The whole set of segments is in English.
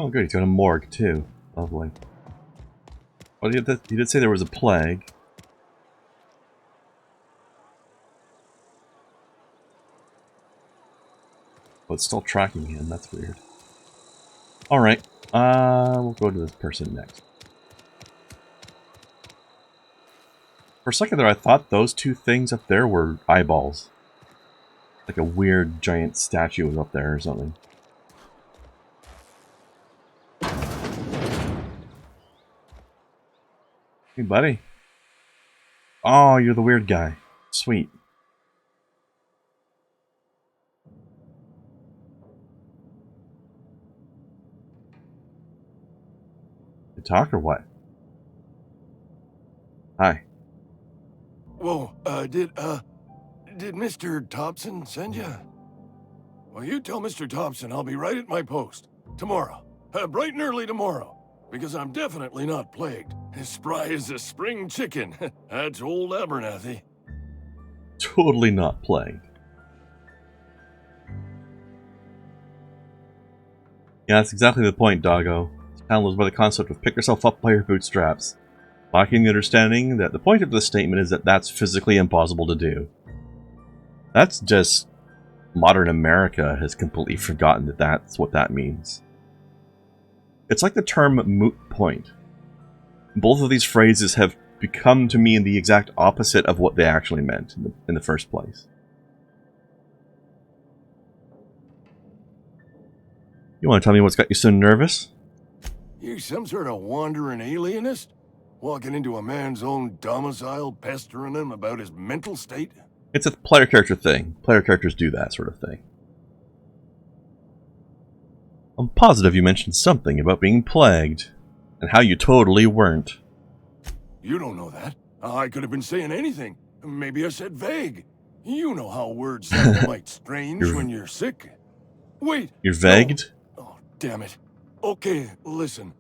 Oh, good. He's got a morgue, too. Lovely. Well, he did say there was a plague. But it's still tracking him. That's weird. Alright. We'll go to this person next. For a second there, I thought those two things up there were eyeballs. Like a weird giant statue was up there or something. Hey, buddy. Oh, you're the weird guy. Sweet. You talk or what? Hi. Whoa, did Mr. Thompson send you? Well, you tell Mr. Thompson I'll be right at my post. Tomorrow. Bright and early tomorrow. Because I'm definitely not plagued. As spry as a spring chicken. That's old Abernathy. Totally not plagued. Yeah, that's exactly the point, doggo. This panel lives by the concept of pick yourself up by your bootstraps, lacking the understanding that the point of this statement is that that's physically impossible to do. That's just... modern America has completely forgotten that that's what that means. It's like the term moot point. Both of these phrases have become to mean the exact opposite of what they actually meant in the first place. You want to tell me what's got you so nervous? You some sort of wandering alienist? Walking into a man's own domicile, pestering him about his mental state? It's a player character thing. Player characters do that sort of thing. I'm positive you mentioned something about being plagued, and how you totally weren't. You don't know that. I could have been saying anything. Maybe I said vague. You know how words sound quite strange when you're sick. Wait. You're vagued? No. Oh, damn it. Okay, listen.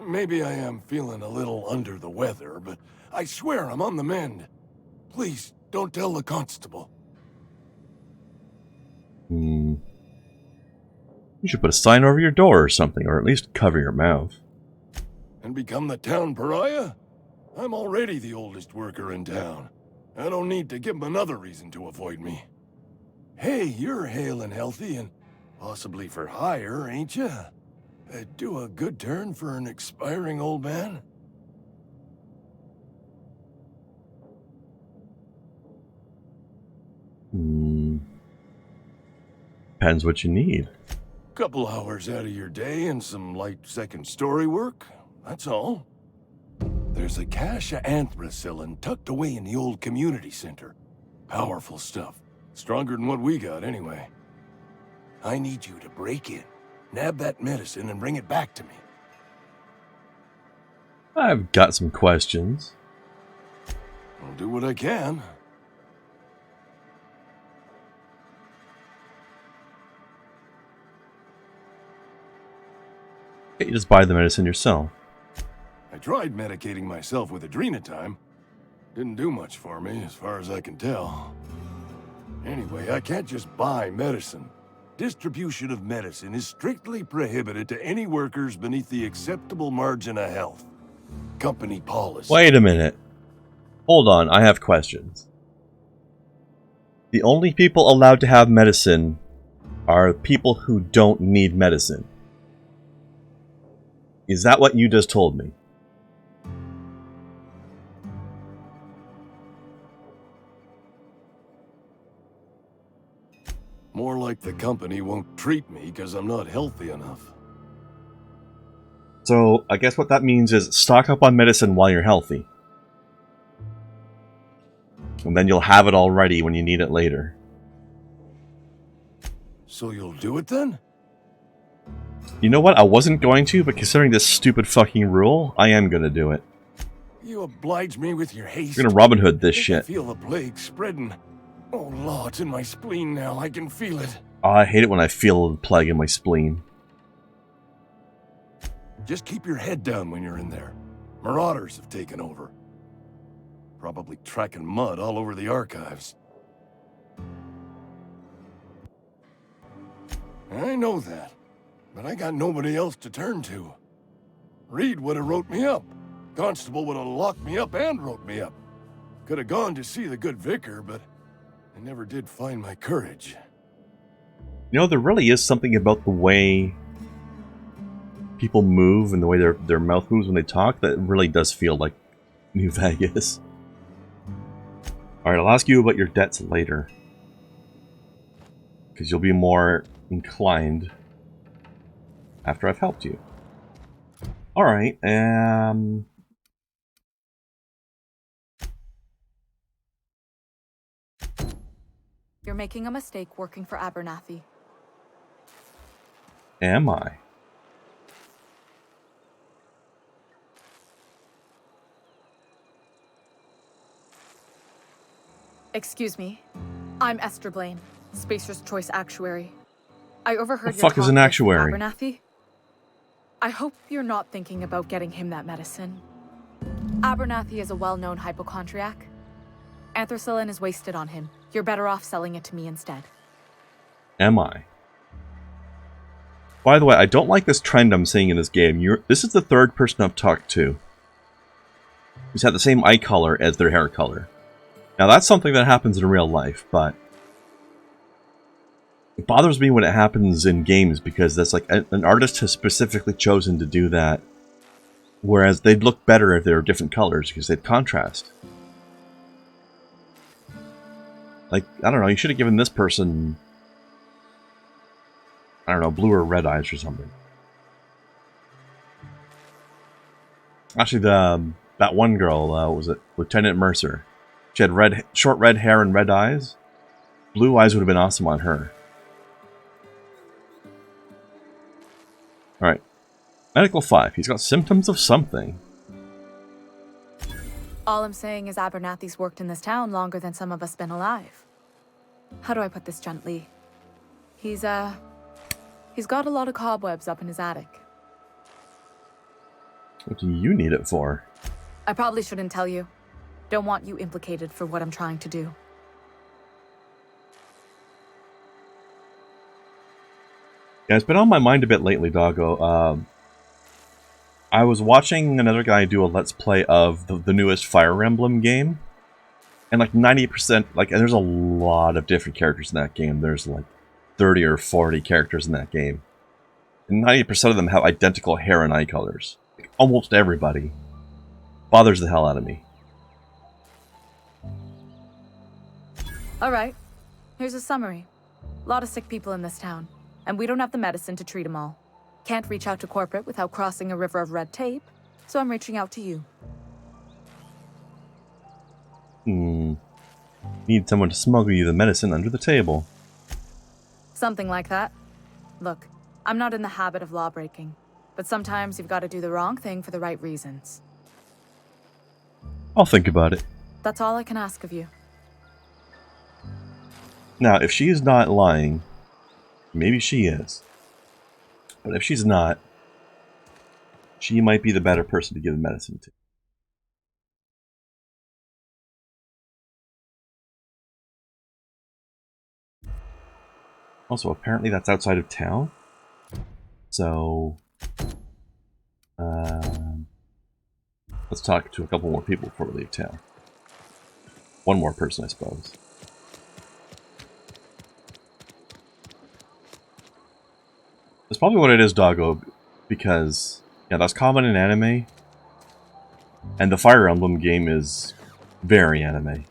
Maybe I am feeling a little under the weather, but I swear I'm on the mend. Please, don't tell the constable. You should put a sign over your door or something, or at least cover your mouth. And become the town pariah? I'm already the oldest worker in town. I don't need to give him another reason to avoid me. Hey, you're hale and healthy and possibly for hire, ain't you? Do a good turn for an expiring old man? Depends what you need. Couple hours out of your day and some light second story work, that's all. There's a cache of anthracillin tucked away in the old community center. Powerful stuff. Stronger than what we got, anyway. I need you to break in, nab that medicine, and bring it back to me. I've got some questions. I'll do what I can. You just buy the medicine yourself. I tried medicating myself with adrenatime. Didn't do much for me, as far as I can tell. Anyway, I can't just buy medicine. Distribution of medicine is strictly prohibited to any workers beneath the acceptable margin of health. Company policy. Wait a minute. Hold on, I have questions. The only people allowed to have medicine are people who don't need medicine. Is that what you just told me? More like the company won't treat me because I'm not healthy enough. So, I guess what that means is stock up on medicine while you're healthy. And then you'll have it all ready when you need it later. So you'll do it then? You know what? I wasn't going to, but considering this stupid fucking rule, I am gonna do it. You oblige me with your haste. You're gonna Robin Hood this I shit. feel the plague spreading. Oh, Law, it's in my spleen now. I can feel it. Oh, I hate it when I feel the plague in my spleen. Just keep your head down when you're in there. Marauders have taken over. Probably tracking mud all over the archives. I know that. but I got nobody else to turn to. Reed would have wrote me up. Constable would have locked me up and wrote me up. Could have gone to see the good vicar, but I never did find my courage. You know, there really is something about the way people move and the way their mouth moves when they talk that really does feel like New Vegas. Alright, I'll ask you about your debts later. Because you'll be more inclined after I've helped you. Alright, You're making a mistake working for Abernathy. am I? Excuse me. I'm Esther Blaine, Spacer's Choice Actuary. I overheard The your fuck is talk an with actuary? Abernathy. I hope you're not thinking about getting him that medicine. Abernathy is a well-known hypochondriac. Anthracillin is wasted on him. You're better off selling it to me instead. Am I? By the way, I don't like this trend I'm seeing in this game. This is the third person I've talked to who's had the same eye color as their hair color. Now that's something that happens in real life, but it bothers me when it happens in games because that's like an artist has specifically chosen to do that, whereas they'd look better if they were different colors because they'd contrast. Like, I don't know, you should have given this person, I don't know, blue or red eyes or something. Actually, that one girl, was it Lieutenant Mercer? She had short red hair and red eyes. Blue eyes would have been awesome on her. Alright. Medical 5. He's got symptoms of something. All I'm saying is Abernathy's worked in this town longer than some of us been alive. How do I put this gently? He's got a lot of cobwebs up in his attic. What do you need it for? I probably shouldn't tell you. Don't want you implicated for what I'm trying to do. Yeah, it's been on my mind a bit lately, doggo. I was watching another guy do a Let's Play of the newest Fire Emblem game. And like 90%, like, and there's a lot of different characters in that game. There's like 30 or 40 characters in that game. And 90% of them have identical hair and eye colors. Like, almost everybody. Bothers the hell out of me. Alright, here's a summary. A lot of sick people in this town, and we don't have the medicine to treat them all. Can't reach out to corporate without crossing a river of red tape, so I'm reaching out to you. Need someone to smuggle you the medicine under the table. Something like that. Look, I'm not in the habit of law breaking, but sometimes you've got to do the wrong thing for the right reasons. I'll think about it. That's all I can ask of you. Now, if she is not lying, maybe she is. But if she's not, she might be the better person to give the medicine to. Also, apparently that's outside of town. So, let's talk to a couple more people before we leave town. One more person, I suppose. That's probably what it is, doggo, because, yeah, that's common in anime, and the Fire Emblem game is very anime.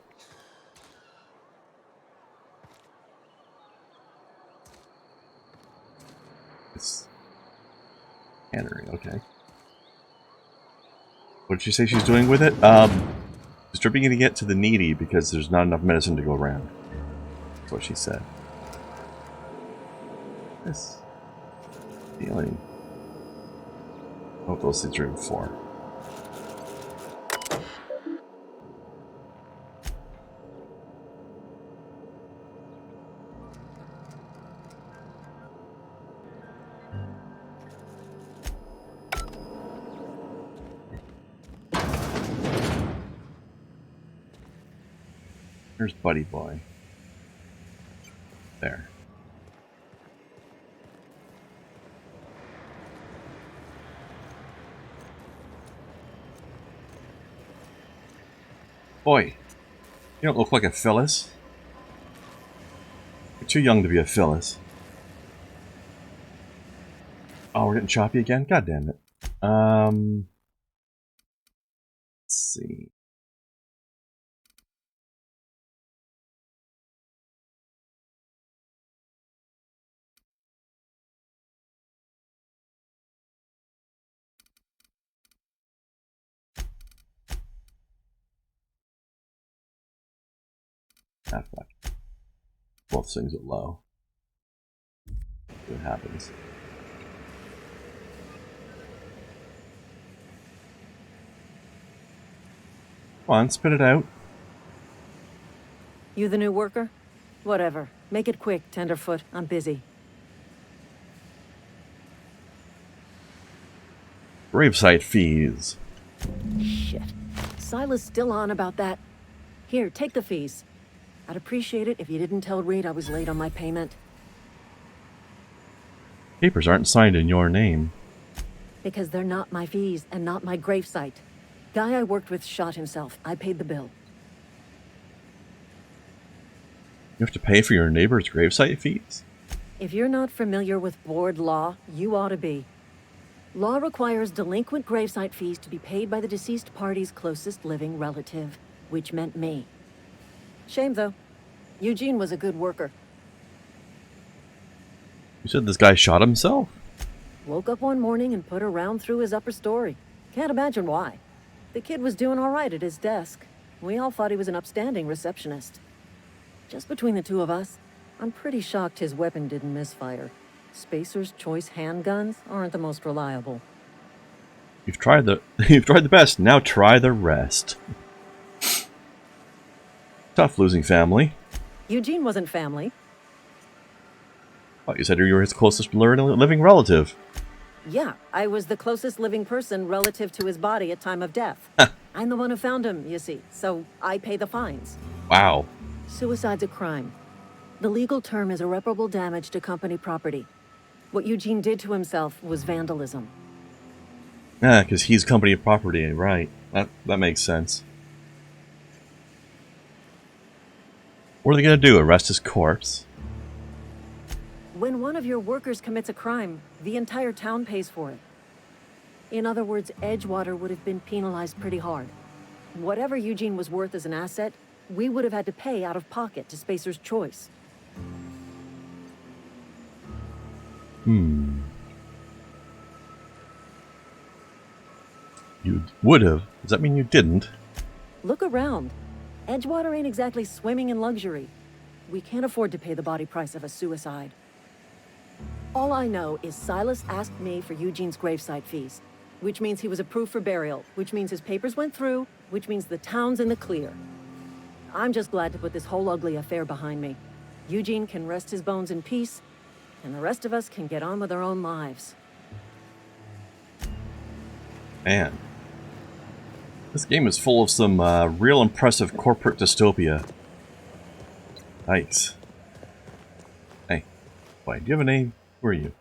It's cannery, okay. What did she say she's doing with it? Distributing it to the needy because there's not enough medicine to go around. That's what she said. This feeling. I hope those things are in 4. Here's Buddy Boy. There. Boy, you don't look like a Phyllis. You're too young to be a Phyllis. Oh, we're getting choppy again? God damn it. Let's see. Ah, fuck. Both things are low. See what happens. Come on, spit it out. You the new worker? Whatever. Make it quick, Tenderfoot. I'm busy. Gravesite fees. Shit. Silas still on about that. Here, take the fees. I'd appreciate it if you didn't tell Reed I was late on my payment. Papers aren't signed in your name. Because they're not my fees and not my gravesite. Guy I worked with shot himself. I paid the bill. You have to pay for your neighbor's gravesite fees? If you're not familiar with board law, you ought to be. Law requires delinquent gravesite fees to be paid by the deceased party's closest living relative, which meant me. Shame, though. Eugene was a good worker. You said this guy shot himself? Woke up one morning and put a round through his upper story. Can't imagine why. The kid was doing all right at his desk. We all thought he was an upstanding receptionist. Just between the two of us, I'm pretty shocked his weapon didn't misfire. Spacer's Choice handguns aren't the most reliable. You've tried the best. Now try the rest. Tough losing family. Eugene wasn't family. Oh, you said you were his closest living relative. Yeah, I was the closest living person relative to his body at time of death. I'm the one who found him, you see, so I pay the fines. Wow. Suicide's a crime. The legal term is irreparable damage to company property. What Eugene did to himself was vandalism. Yeah, because he's company property, right. That makes sense. What are they going to do, arrest his corpse? When one of your workers commits a crime, the entire town pays for it. In other words, Edgewater would have been penalized pretty hard. Whatever Eugene was worth as an asset, we would have had to pay out of pocket to Spacer's Choice. You would have. Does that mean you didn't? Look around. Edgewater ain't exactly swimming in luxury. We can't afford to pay the body price of a suicide. All I know is Silas asked me for Eugene's gravesite fees, which means he was approved for burial, which means his papers went through, which means the town's in the clear. I'm just glad to put this whole ugly affair behind me. Eugene can rest his bones in peace, and the rest of us can get on with our own lives. Man. This game is full of some real impressive corporate dystopia. Nice. Hey. Wait, do you have a name? Who are you?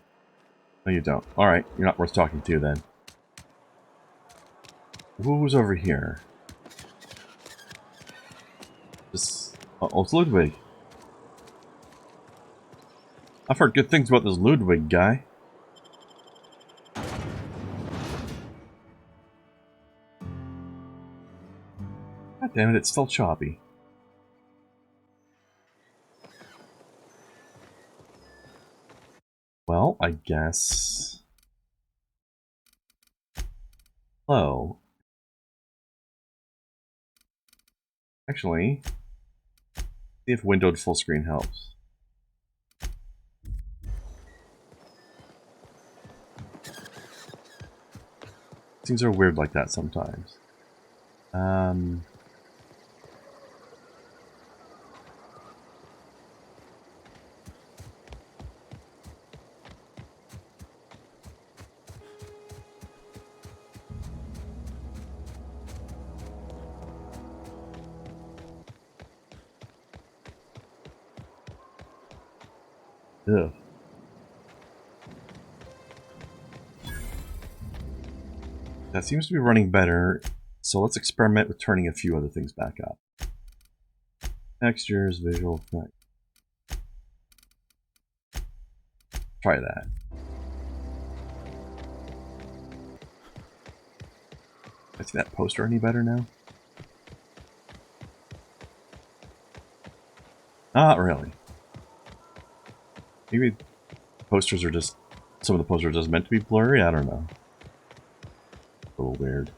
No, you don't. Alright, you're not worth talking to then. Who's over here? This... oh, it's Ludwig. I've heard good things about this Ludwig guy. God damn it, it's still choppy. Well, I guess... hello. Actually, see if windowed full screen helps. Things are weird like that sometimes. Ugh. That seems to be running better. So let's experiment with turning a few other things back up. Textures, visual effects. Try that. I see that poster any better now? Not really. Maybe posters are just... Some of the posters are just meant to be blurry? I don't know. A little weird.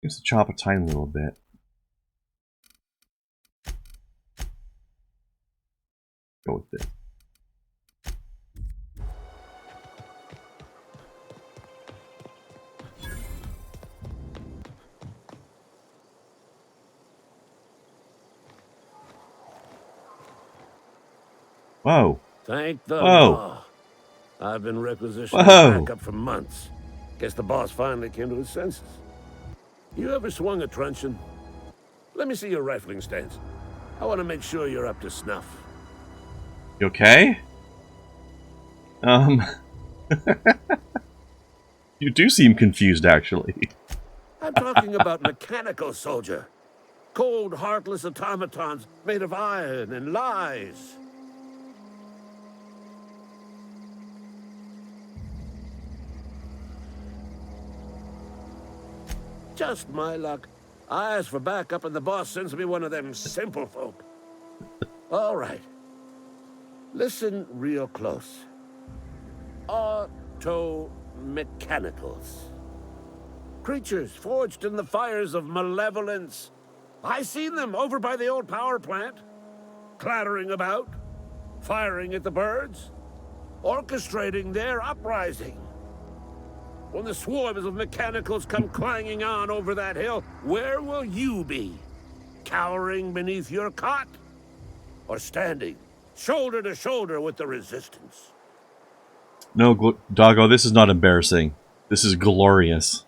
Just to chop a tiny little bit. Go with this. Whoa. Thank the Whoa. law. I've been requisitioning Whoa. backup for months. Guess the boss finally came to his senses. You ever swung a truncheon? Let me see your rifling stance. I want to make sure you're up to snuff. You okay? You do seem confused, actually. I'm talking about mechanical soldier. Cold, heartless automatons made of iron and lies. Just my luck. I ask for backup and the boss sends me one of them simple folk. All right. Listen real close. Auto-mechanicals. Creatures forged in the fires of malevolence. I seen them over by the old power plant. Clattering about. Firing at the birds. Orchestrating their uprising. When the swarms of mechanicals come clanging on over that hill, where will you be? Cowering beneath your cot? Or standing, shoulder to shoulder with the resistance? No, Doggo, this is not embarrassing. This is glorious.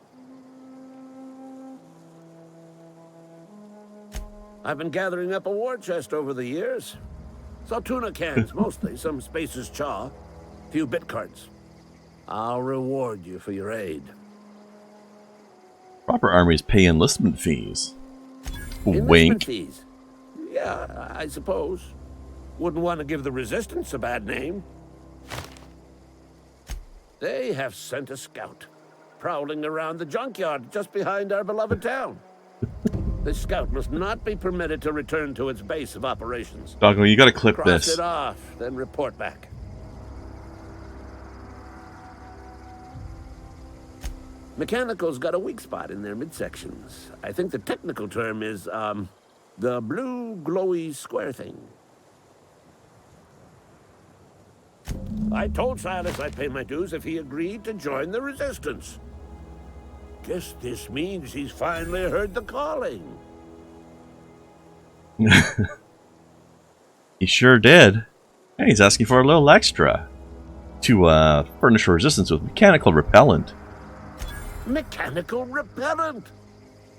I've been gathering up a war chest over the years. So tuna cans, mostly, some Spacer's chaw, few bit cards. I'll reward you for your aid. Proper armies pay enlistment fees. Enlistment Wink. fees? Yeah, I suppose. Wouldn't want to give the Resistance a bad name. They have sent a scout, prowling around the junkyard just behind our beloved town. This scout must not be permitted to return to its base of operations. Doggo, you gotta clip Cross this. it off, then report back. Mechanical's got a weak spot in their midsections. I think the technical term is, the blue glowy square thing. I told Silas I'd pay my dues if he agreed to join the Resistance. Guess this means he's finally heard the calling. He sure did. And he's asking for a little extra. To furnish Resistance with mechanical repellent. Mechanical repellent!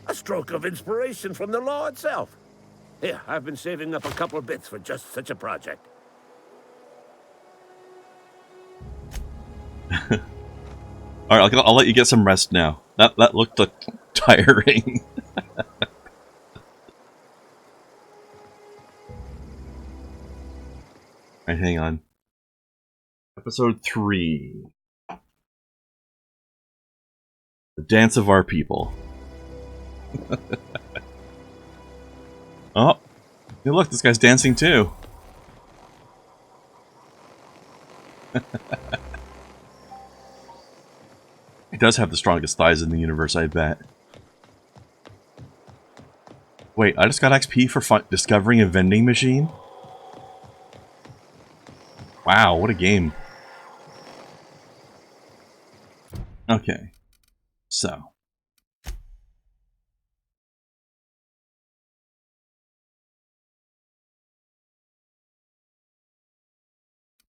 A stroke of inspiration from the law itself. Here, I've been saving up a couple of bits for just such a project. Alright, I'll let you get some rest now. That looked tiring. Alright, hang on. Episode 3. The Dance of Our People. Oh, hey look, this guy's dancing too. He does have the strongest thighs in the universe, I bet. Wait, I just got XP for discovering a vending machine? Wow, what a game. Okay. So.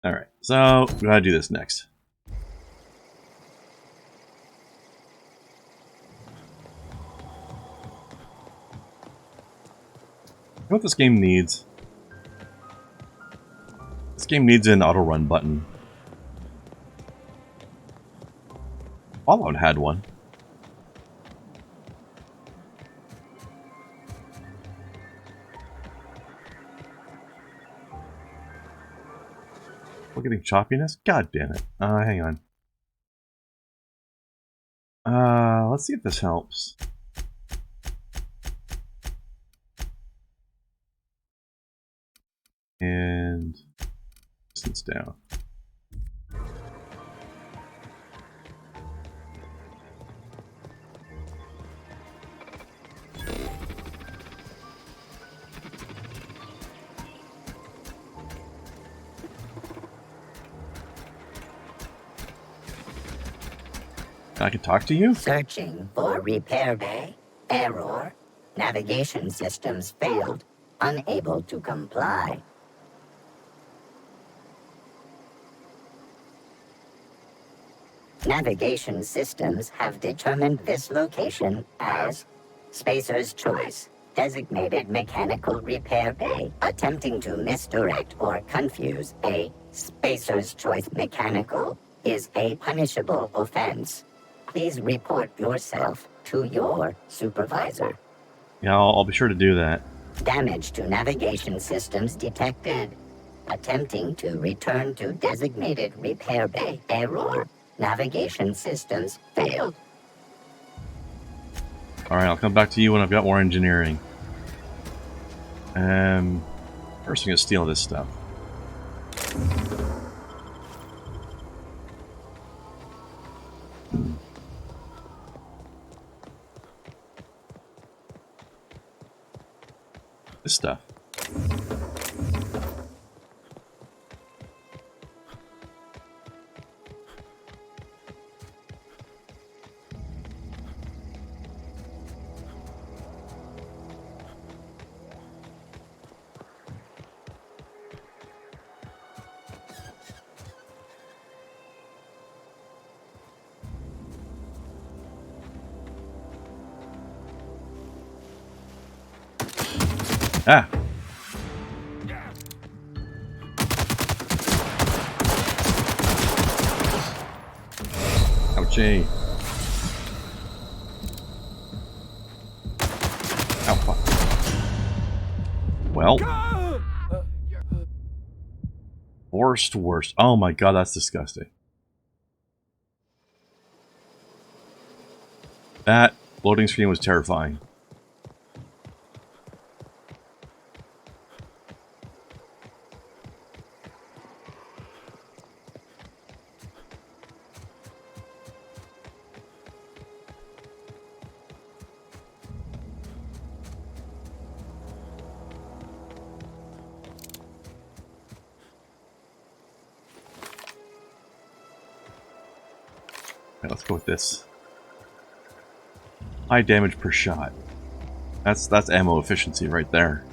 Alright, so we gotta do this next. You know what this game needs? This game needs an auto-run button. Fallout had one. We're getting choppiness? God damn it. Hang on. Let's see if this helps. And distance down. I can talk to you? Searching for repair bay. Error. Navigation systems failed. Unable to comply. Navigation systems have determined this location as Spacer's Choice, designated mechanical repair bay. Attempting to misdirect or confuse a Spacer's Choice mechanical is a punishable offense. Please report yourself to your supervisor. Yeah, I'll be sure to do that. Damage to navigation systems detected. Attempting to return to designated repair bay. Error. Navigation systems failed. Alright, I'll come back to you when I've got more engineering. First I'm gonna steal this stuff. This stuff. Ah! Ouchie. Ow, fuck. Well. Worst. Oh my god, that's disgusting. That loading screen was terrifying. Let's go with this. High damage per shot. That's ammo efficiency right there.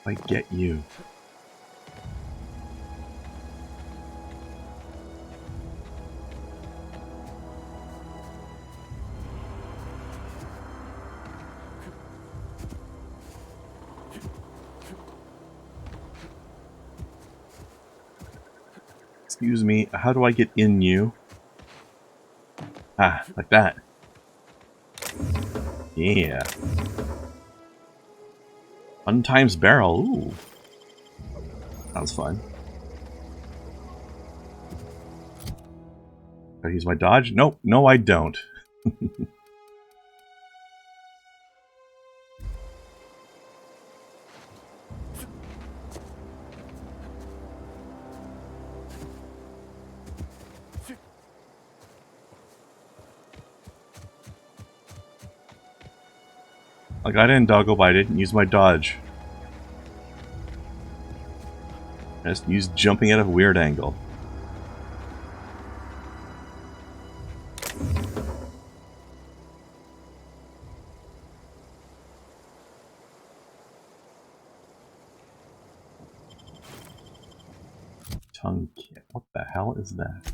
I get you. Excuse me, how do I get in you? Ah, like that. Yeah. 1 times barrel, ooh. Sounds fun. Do I use my dodge? Nope, no I don't. I got in, doggo, but I didn't use my dodge. I just used jumping at a weird angle. tongue kit. What the hell is that?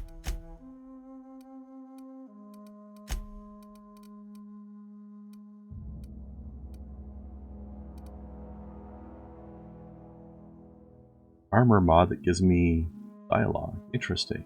Armor mod that gives me dialogue. Interesting.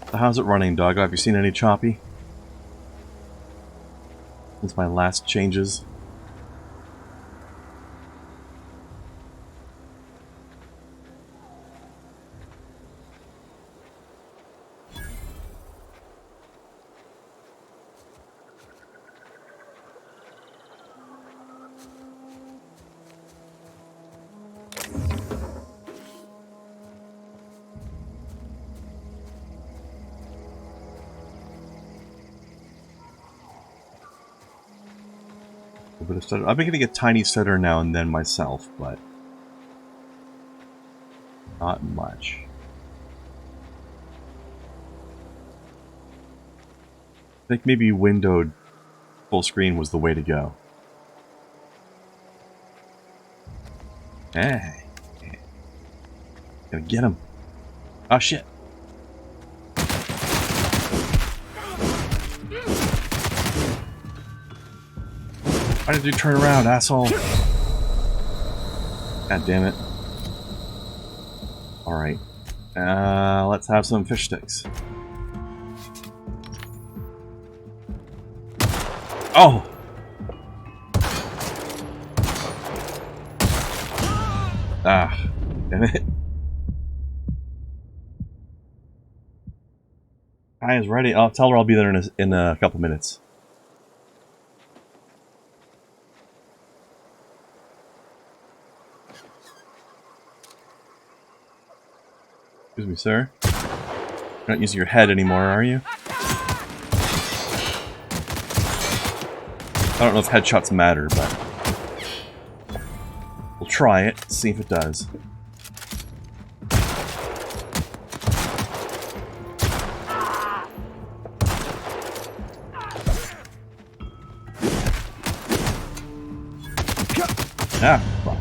So how's it running, Doggo? Have you seen any choppy? Since my last changes. I've been getting a tiny stutter now and then myself, but not much. I think maybe windowed full screen was the way to go. Hey. Gonna get him. Oh shit. Why did you turn around, asshole? God damn it. Alright. Let's have some fish sticks. Oh! Ah, damn it. Guy is ready. I'll tell her I'll be there in a couple minutes. Excuse me, sir. You're not using your head anymore, are you? I don't know if headshots matter, but we'll try it, see if it does. Ah, fuck.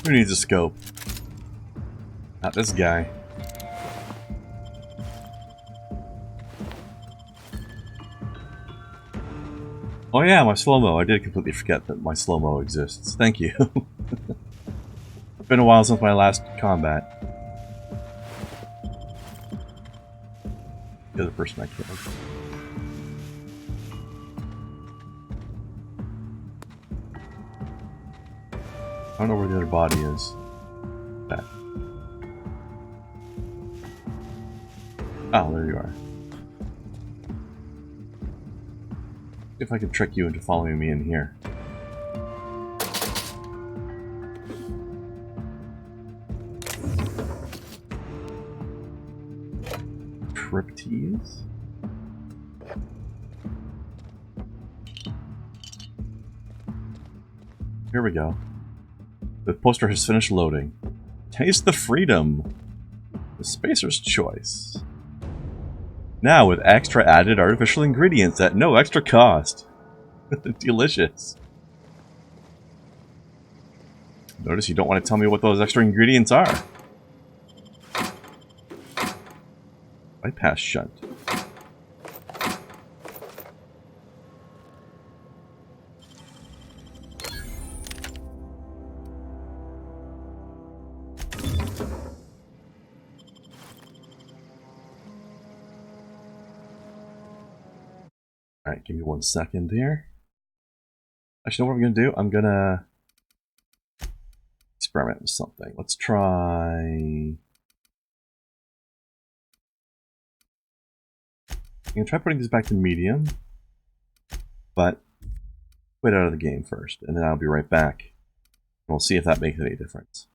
Who needs a scope? Not this guy. Oh yeah, my slow-mo. I did completely forget that my slow-mo exists. Thank you. It's been a while since my last combat. The other person I killed. I don't know where the other body is. That. Oh, there you are. See if I can trick you into following me in here. Triptease? Here we go. The poster has finished loading. Taste the freedom. The Spacer's choice. Now with extra added artificial ingredients at no extra cost. Delicious. Notice you don't want to tell me what those extra ingredients are. Bypass shunt. Alright, give me 1 second here. Actually, know what I'm going to do? I'm going to experiment with something. Let's try... I'm going to try putting this back to medium, but quit out of the game first, and then I'll be right back. And we'll see if that makes any difference.